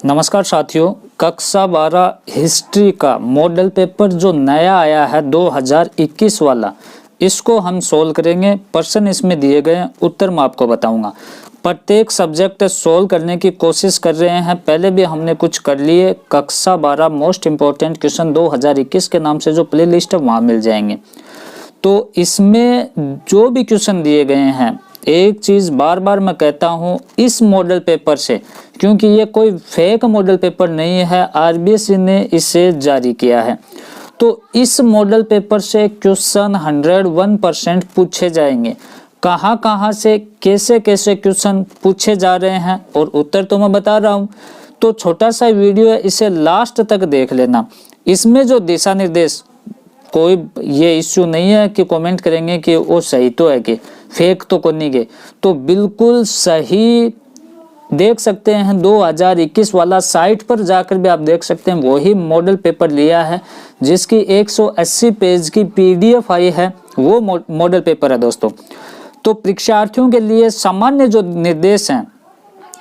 नमस्कार साथियों, कक्षा 12 हिस्ट्री का मॉडल पेपर जो नया आया है 2021 वाला, इसको हम सोल्व करेंगे। प्रश्न इसमें दिए गए हैं, उत्तर मैं आपको बताऊंगा। प्रत्येक सब्जेक्ट सोल्व करने की कोशिश कर रहे हैं। पहले भी हमने कुछ कर लिए। कक्षा 12 मोस्ट इम्पोर्टेंट क्वेश्चन 2021 के नाम से जो प्ले लिस्ट है वहाँ मिल जाएंगे। तो इसमें जो भी क्वेश्चन दिए गए हैं, एक चीज़ बार बार मैं कहता हूँ, इस मॉडल पेपर से, क्योंकि ये कोई फेक मॉडल पेपर नहीं है, आरबीएसई ने इसे जारी किया है, तो इस मॉडल पेपर से क्वेश्चन 101% पूछे जाएंगे। कहाँ कहाँ से कैसे कैसे क्वेश्चन पूछे जा रहे हैं और उत्तर तो मैं बता रहा हूँ। तो छोटा सा वीडियो है, इसे लास्ट तक देख लेना। इसमें जो दिशा निर्देश, कोई ये इश्यू नहीं है कि कमेंट करेंगे कि वो सही तो है कि फेक तो को नहीं गए, तो बिल्कुल सही देख सकते हैं। 2021 वाला साइट पर जाकर भी आप देख सकते हैं, वही मॉडल पेपर लिया है जिसकी 180 पेज की पीडीएफ आई है, वो मॉडल पेपर है दोस्तों। तो परीक्षार्थियों के लिए सामान्य जो निर्देश हैं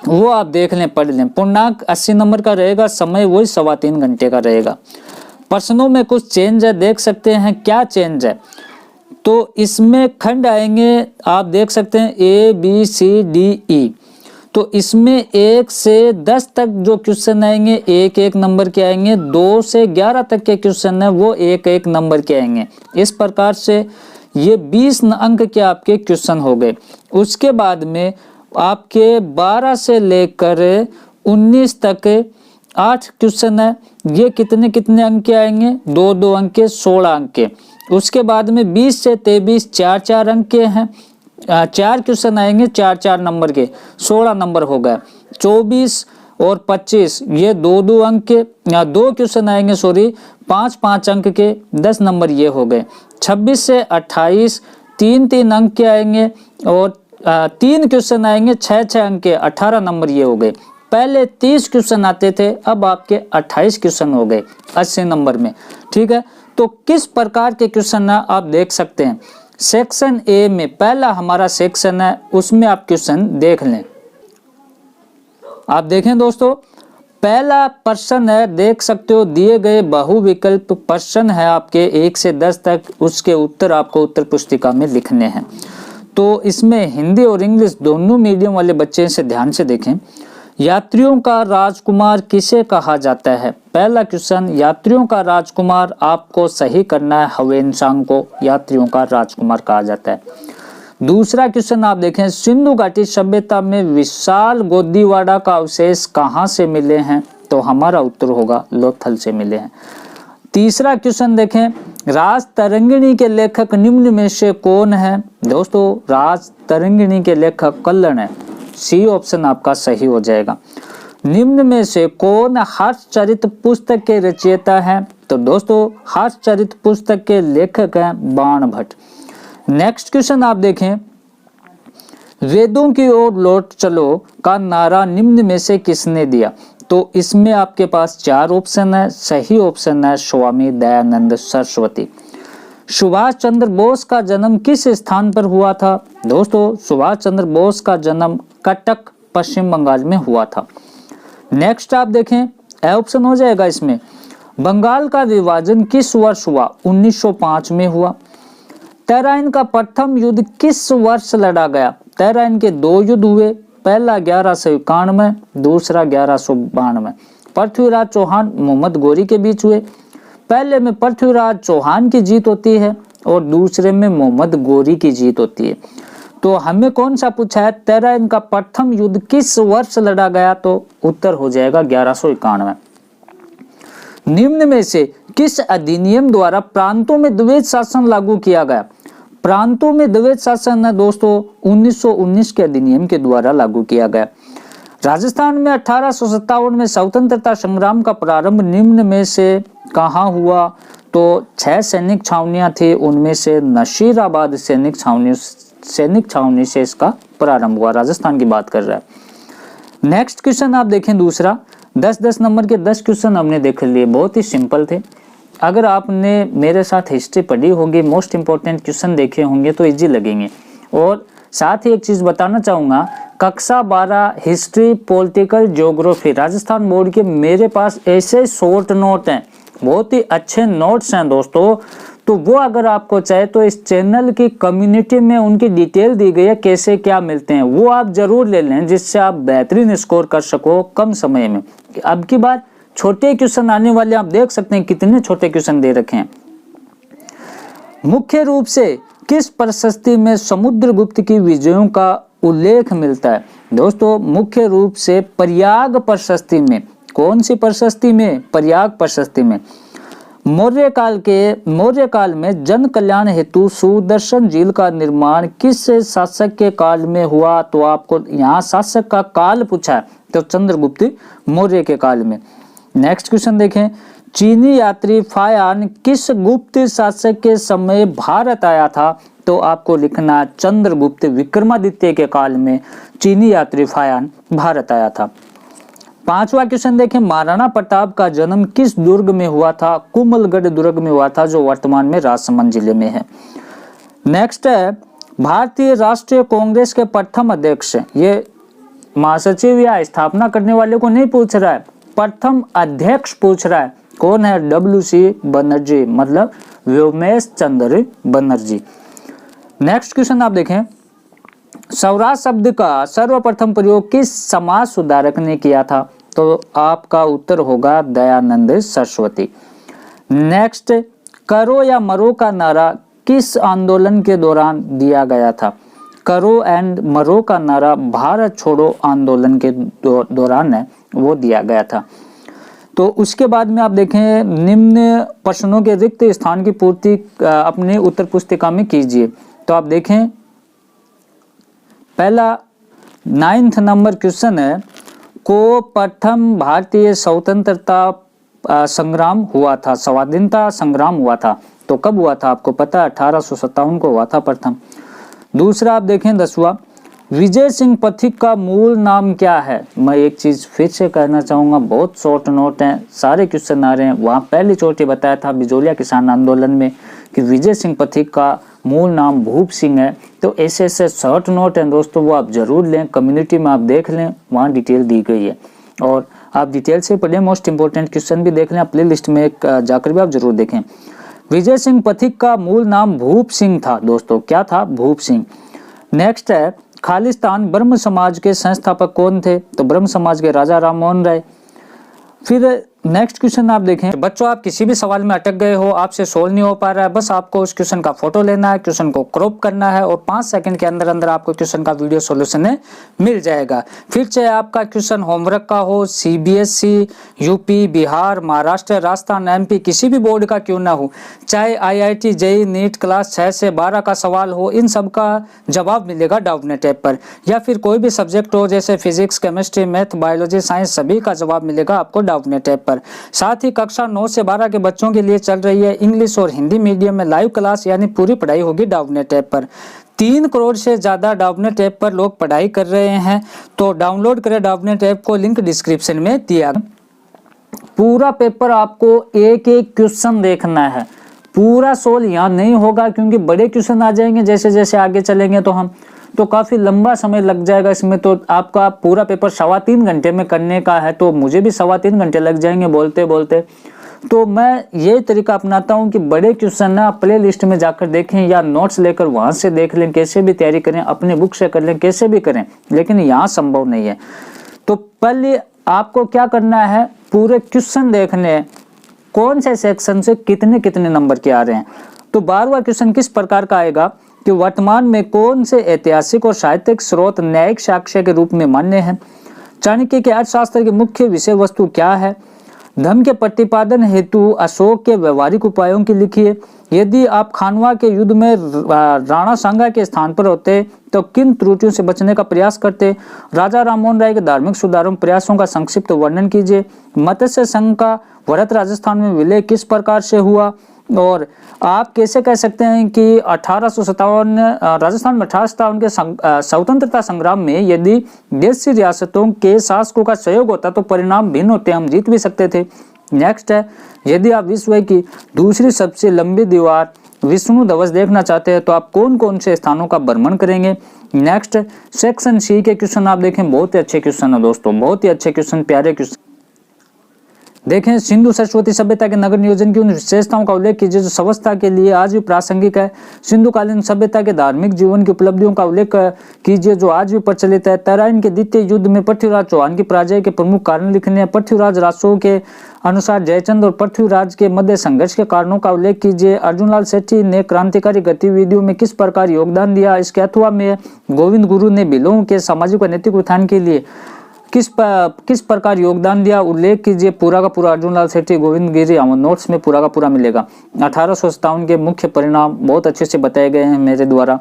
वो आप देख लें, पढ़ लें। पूर्णांक 80 नंबर का रहेगा, समय वही 3.25 घंटे का रहेगा। प्रश्नों में कुछ चेंज है, देख सकते हैं क्या चेंज है। तो इसमें खंड आएंगे, आप देख सकते हैं A B C D E। तो इसमें 1 से 10 तक जो क्वेश्चन आएंगे 1-1 नंबर के आएंगे। 2 से 11 तक के क्वेश्चन है वो 1-1 नंबर के आएंगे। इस प्रकार से ये 20 अंक के आपके क्वेश्चन हो गए। उसके बाद में आपके 12 से लेकर 19 तक 8 क्वेश्चन है। ये कितने कितने अंक के आएंगे? 2-2 अंक के, 16 अंक के। उसके बाद में 20 से 23 4-4 अंक के हैं। 4 क्वेश्चन आएंगे 4-4 नंबर के, 16 नंबर हो गए। 24 और 25 ये 2-2 अंक के, 2 क्वेश्चन आएंगे 5-5 अंक के, 10 नंबर ये हो गए। 26 से 28 3-3 अंक के आएंगे और 3 क्वेश्चन आएंगे 6-6 अंक के, 18 नंबर ये हो गए। पहले 30 क्वेश्चन आते थे, अब आपके 28 क्वेश्चन हो गए 80 नंबर में। ठीक है, तो किस प्रकार के क्वेश्चन है आप देख सकते हैं। सेक्शन ए में पहला हमारा सेक्शन है, उसमें आप क्वेश्चन देख लें। आप देखें दोस्तों, पहला प्रश्न है, देख सकते हो दिए गए बहुविकल्प प्रश्न है आपके 1 से 10 तक, उसके उत्तर आपको उत्तर पुस्तिका में लिखने हैं। तो इसमें हिंदी और इंग्लिश दोनों मीडियम वाले बच्चे से ध्यान से देखें। यात्रियों का राजकुमार किसे कहा जाता है? पहला क्वेश्चन, यात्रियों का राजकुमार, आपको सही करना है, ह्वेनसांग को यात्रियों का राजकुमार कहा जाता है। दूसरा क्वेश्चन आप देखें, सिंधु घाटी सभ्यता में विशाल गोदीवाड़ा का अवशेष कहाँ से मिले हैं? तो हमारा उत्तर होगा लोथल से मिले हैं। तीसरा क्वेश्चन देखें, राज तरंगिणी के लेखक निम्न में से कौन है? दोस्तों, राज तरंगिणी के लेखक कल्लन है, सी ऑप्शन आपका सही हो जाएगा। निम्न में से कौन हर्षचरित पुस्तक के रचयिता हैं? तो दोस्तों, हर्षचरित पुस्तक के लेखक हैं बाण भट्ट। नेक्स्ट क्वेश्चन आप देखें, वेदों की ओर लौट चलो का नारा निम्न में से किसने दिया? तो इसमें आपके पास 4 ऑप्शन है। सही ऑप्शन है स्वामी दयानंद सरस्वती। सुभाष चंद्र बोस का जन्म किस स्थान पर हुआ था? दोस्तों, सुभाष चंद्र बोस का जन्म कटक पश्चिम बंगाल में हुआ था। नेक्स्ट आप देखें, ए ऑप्शन हो जाएगा इसमें। बंगाल का विभाजन किस वर्ष हुआ? 1905 में हुआ। तराइन का प्रथम युद्ध किस वर्ष लड़ा गया? तराइन के 2 युद्ध हुए, पहला 1191, दूसरा 1192। पृथ्वीराज चौहान मोहम्मद गौरी के बीच हुए। पहले में पृथ्वीराज चौहान की जीत होती है और दूसरे में मोहम्मद गौरी की जीत होती है। तो हमें कौन सा पूछा है? तराइन का प्रथम युद्ध किस वर्ष लड़ा गया? तो उत्तर हो जाएगा 1191। निम्न में से किस अधिनियम द्वारा प्रांतों में द्वैत शासन लागू किया गया? प्रांतों में द्वैत शासन है दोस्तों 1919 के अधिनियम के द्वारा लागू किया गया। राजस्थान में 1857 में स्वतंत्रता संग्राम का प्रारंभ निम्न में से कहाँ हुआ? तो 6 सैनिक छावनियां थी, उनमें से नशीराबाद सैनिक छावनी से इसका प्रारंभ हुआ। राजस्थान की बात कर रहा है। नेक्स्ट क्वेश्चन आप देखें, दूसरा 10-10 नंबर के 10 क्वेश्चन हमने देख लिए, बहुत ही सिंपल थे। अगर आपने मेरे साथ हिस्ट्री पढ़ी होगी, मोस्ट इंपोर्टेंट क्वेश्चन देखे होंगे तो इजी लगेंगे। और साथ ही एक चीज बताना चाहूंगा कक्षा 12 history political geography Rajasthan board के मेरे पास ऐसे शॉर्ट नोट हैं, बहुत ही अच्छे नोट्स हैं दोस्तों। तो वो अगर आपको चाहे तो इस चैनल की कम्युनिटी में उनकी डिटेल दी गई है, कैसे क्या मिलते हैं, वो आप जरूर ले लें, जिससे आप बेहतरीन स्कोर कर सको कम समय में। अब की बात छोटे क्वेश्चन आने वाले, आप देख सकते हैं कितने छोटे क्वेश्चन दे रखे हैं। मुख्य रूप से किस प्रशस्ति में समुद्रगुप्त की विजयों का उल्लेख मिलता है? दोस्तों मुख्य रूप से प्रयाग प्रशस्ति में। कौन सी प्रशस्ति में? प्रयाग प्रशस्ति में। मौर्य काल में जन कल्याण हेतु सुदर्शन झील का निर्माण किस शासक के काल में हुआ? तो आपको यहाँ शासक का काल पूछा है, तो चंद्रगुप्त मौर्य के काल में। नेक्स्ट क्वेश्चन देखें, चीनी यात्री फायान किस गुप्त शासक के समय भारत आया था? तो आपको लिखना चंद्रगुप्त विक्रमादित्य के काल में चीनी यात्री फायान भारत आया था। 5वां क्वेश्चन देखें, महाराणा प्रताप का जन्म किस दुर्ग में हुआ था? कुमलगढ़ दुर्ग में हुआ था, जो वर्तमान में राजसमंद जिले में है। नेक्स्ट है, भारतीय राष्ट्रीय कांग्रेस के प्रथम अध्यक्ष, ये महासचिव या स्थापना करने वाले को नहीं पूछ रहा है, प्रथम अध्यक्ष पूछ रहा है। कौन है? WC बनर्जी, मतलब व्योमेश चंद्र बनर्जी। नेक्स्ट क्वेश्चन आप देखें, स्वराज शब्द का सर्वप्रथम प्रयोग किस समाज सुधारक ने किया था? तो आपका उत्तर होगा दयानंद सरस्वती। नेक्स्ट, करो या मरो का नारा किस आंदोलन के दौरान दिया गया था? करो एंड मरो का नारा भारत छोड़ो आंदोलन के दौरान है वो दिया गया था। तो उसके बाद में आप देखें, निम्न प्रश्नों के रिक्त स्थान की पूर्ति अपने उत्तर पुस्तिका में कीजिए। तो आप देखें, पहला 9th नंबर क्वेश्चन है, को प्रथम भारतीय स्वतंत्रता संग्राम हुआ था, स्वाधीनता संग्राम हुआ था, तो कब हुआ था? आपको पता है 1857 को हुआ था प्रथम। दूसरा आप देखें 10वां, विजय सिंह पथिक का मूल नाम क्या है? मैं एक चीज फिर से कहना चाहूंगा, बहुत शॉर्ट नोट हैं, सारे क्वेश्चन आ रहे हैं। वहां पहली चोटी बताया था बिजोलिया किसान आंदोलन में कि विजय सिंह पथिक का मूल नाम भूप सिंह है। तो ऐसे ऐसे शॉर्ट नोट हैं दोस्तों, वो आप जरूर लें, कम्युनिटी में आप देख लें, वहाँ डिटेल दी गई है और आप डिटेल से पढ़ें। मोस्ट इंपोर्टेंट क्वेश्चन भी देख लें, प्ले लिस्ट में जाकर भी आप जरूर देखें। विजय सिंह पथिक का मूल नाम भूप सिंह था दोस्तों, क्या था? भूप सिंह। नेक्स्ट है, खालिस्तान ब्रह्म समाज के संस्थापक कौन थे? तो ब्रह्म समाज के राजा राम मोहन राय। फिर नेक्स्ट क्वेश्चन आप देखें, बच्चों आप किसी भी सवाल में अटक गए हो, आपसे सोल्व नहीं हो पा रहा है, बस आपको उस क्वेश्चन का फोटो लेना है, क्वेश्चन को क्रॉप करना है और 5 सेकंड के अंदर अंदर आपको क्वेश्चन का वीडियो सॉल्यूशन मिल जाएगा। फिर चाहे आपका क्वेश्चन होमवर्क का हो, CBSE, UP, Bihar, Maharashtra, Rajasthan, MP, किसी भी बोर्ड का क्यों ना हो, चाहे IIT, JEE, नीट क्लास 6 से 12 का सवाल हो, इन सब का जवाब मिलेगा डाउटनेट ऐप पर। या फिर कोई भी सब्जेक्ट हो जैसे physics, chemistry, math, biology, science, सभी का जवाब मिलेगा आपको डाउटनेट ऐप पर। साथ ही कक्षा 9 से 12 के बच्चों के लिए चल रही है इंग्लिश और हिंदी मीडियम में लाइव क्लास, यानी पूरी पढ़ाई होगी डाउटनेट ऐप पर। 3 करोड़ से ज्यादा डाउटनेट ऐप पर लोग पढ़ाई कर रहे हैं, तो डाउनलोड करें डाउटनेट ऐप को, लिंक डिस्क्रिप्शन में दिया। पूरा पेपर आपको एक एक क्वेश्चन देखना है, पूरा सोल्व यहाँ नहीं होगा क्योंकि बड़े क्वेश्चन आ जाएंगे जैसे जैसे आगे चलेंगे तो काफी लंबा समय लग जाएगा इसमें। तो आपका पूरा पेपर 3.25 घंटे में करने का है, तो मुझे भी 3.25 घंटे लग जाएंगे बोलते बोलते। तो मैं ये तरीका अपनाता हूँ कि बड़े क्वेश्चन ना प्ले लिस्ट में जाकर देखें या नोट्स लेकर वहां से देख लें, कैसे भी तैयारी करें, अपने बुक से कर लें, कैसे भी करें, लेकिन यहाँ संभव नहीं है। तो पहले आपको क्या करना है, पूरे क्वेश्चन देखने हैं, कौन से सेक्शन से कितने कितने नंबर के आ रहे हैं। तो 12वां क्वेश्चन किस प्रकार का आएगा कि वर्तमान में कौन से ऐतिहासिक और साहित्यिक स्रोत न्यायिक साक्ष्य के रूप में मान्य हैं? चाणक्य के अर्थशास्त्र की मुख्य विषय वस्तु क्या है? धर्म के प्रतिपादन हेतु अशोक के व्यवहारिक उपायों की लिखिए। यदि आप खानवा के युद्ध में राणा सांगा के स्थान पर होते तो किन त्रुटियों से बचने का प्रयास करते? राजा राममोहन राय के धार्मिक सुधारों प्रयासों का संक्षिप्त वर्णन कीजिए। मत्स्य संघ का भारत राजस्थान में विलय किस प्रकार से हुआ? और आप कैसे कह सकते हैं कि 1857 राजस्थान में 1857 के स्वतंत्रता संग्राम में यदि देशी रियासतों के शासकों का सहयोग होता तो परिणाम भिन्न होते, हम जीत भी सकते थे। नेक्स्ट है, यदि आप विश्व की दूसरी सबसे लंबी दीवार विष्णु ध्वज देखना चाहते हैं तो आप कौन कौन से स्थानों का भ्रमण करेंगे। नेक्स्ट सेक्शन सी के क्वेश्चन आप देखें, बहुत ही अच्छे क्वेश्चन है दोस्तों, बहुत ही अच्छे क्वेश्चन, प्यारे क्वेश्चन। देखें, सिंधु सरस्वती सभ्यता के नगर नियोजन की उन विशेषताओं का उल्लेख कीजिए जो सवस्था के लिए आज भी प्रासंगिक है। सिंधु कालीन सभ्यता के धार्मिक जीवन की उपलब्धियों का उल्लेख कीजिए जो आज भी प्रचलित है। तराइन के द्वितीय युद्ध में पृथ्वीराज चौहान की पराजय के प्रमुख कारण लिखने हैं। पृथ्वीराज रासों के अनुसार जयचंद और पृथ्वीराज के मध्य संघर्ष के कारणों का उल्लेख कीजिए। अर्जुनलाल सेठी ने क्रांतिकारी गतिविधियों में किस प्रकार योगदान दिया। इसके अथवा में गोविंद गुरु ने भीलों के सामाजिक व नैतिक उत्थान के लिए किस प्रकार योगदान दिया, उल्लेख कीजिए। पूरा का पूरा अर्जुनलाल सेठी, गोविंद गिरी, नोट्स में पूरा का पूरा मिलेगा। 1857 के मुख्य परिणाम बहुत अच्छे से बताए गए हैं मेरे द्वारा।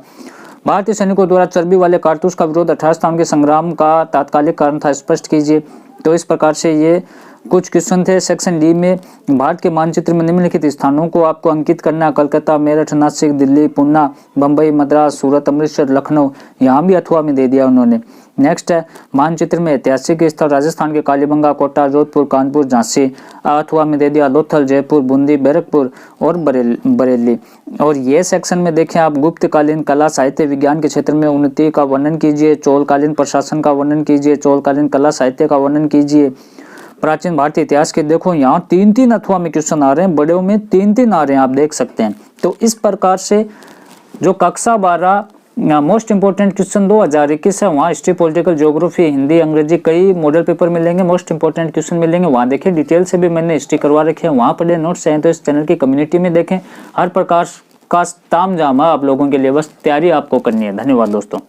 भारतीय सैनिकों द्वारा चर्बी वाले कारतूस का विरोध 1857 के संग्राम का तात्कालिक कारण था, स्पष्ट कीजिए। तो इस प्रकार से ये कुछ क्वेश्चन थे। सेक्शन डी में भारत के मानचित्र में निम्नलिखित स्थानों को आपको अंकित करना है। कलकत्ता, मेरठ, नासिक, दिल्ली, पूना, बम्बई, मद्रास, सूरत, अमृतसर, लखनऊ, यहाँ भी अथवा में दे दिया उन्होंने। नेक्स्ट है मानचित्र में ऐतिहासिक स्थल राजस्थान के कालीबंगा, कोटा, जोधपुर, कानपुर, झांसी, अथवा में दे दिया लोथल, जयपुर, बूंदी, बैरकपुर और बरेली। और ये सेक्शन में देखें आप, गुप्तकालीन कला साहित्य विज्ञान के क्षेत्र में उन्नति का वर्णन कीजिए। चोलकालीन प्रशासन का वर्णन कीजिए। चोलकालीन कला साहित्य का वर्णन कीजिए। प्राचीन भारतीय इतिहास के देखो यहाँ 3-3 अथवा में क्वेश्चन आ रहे हैं, बड़े में 3-3 आ रहे हैं, आप देख सकते हैं। तो इस प्रकार से जो कक्षा 12 मोस्ट इंपोर्टेंट क्वेश्चन 2021 है, वहाँ हिस्ट्री, पॉलिटिकल, ज्योग्राफी, हिंदी, अंग्रेजी कई मॉडल पेपर मिलेंगे, मोस्ट इंपोर्टेंट क्वेश्चन मिलेंगे। वहाँ देखिए डिटेल से भी मैंने हिस्ट्री करवा रखे हैं, वहाँ पढ़े। नोट्स चाहिए तो इस चैनल की कम्युनिटी में देखें। हर प्रकार का तामझाम है आप लोगों के लिए, बस तैयारी आपको करनी है। धन्यवाद दोस्तों।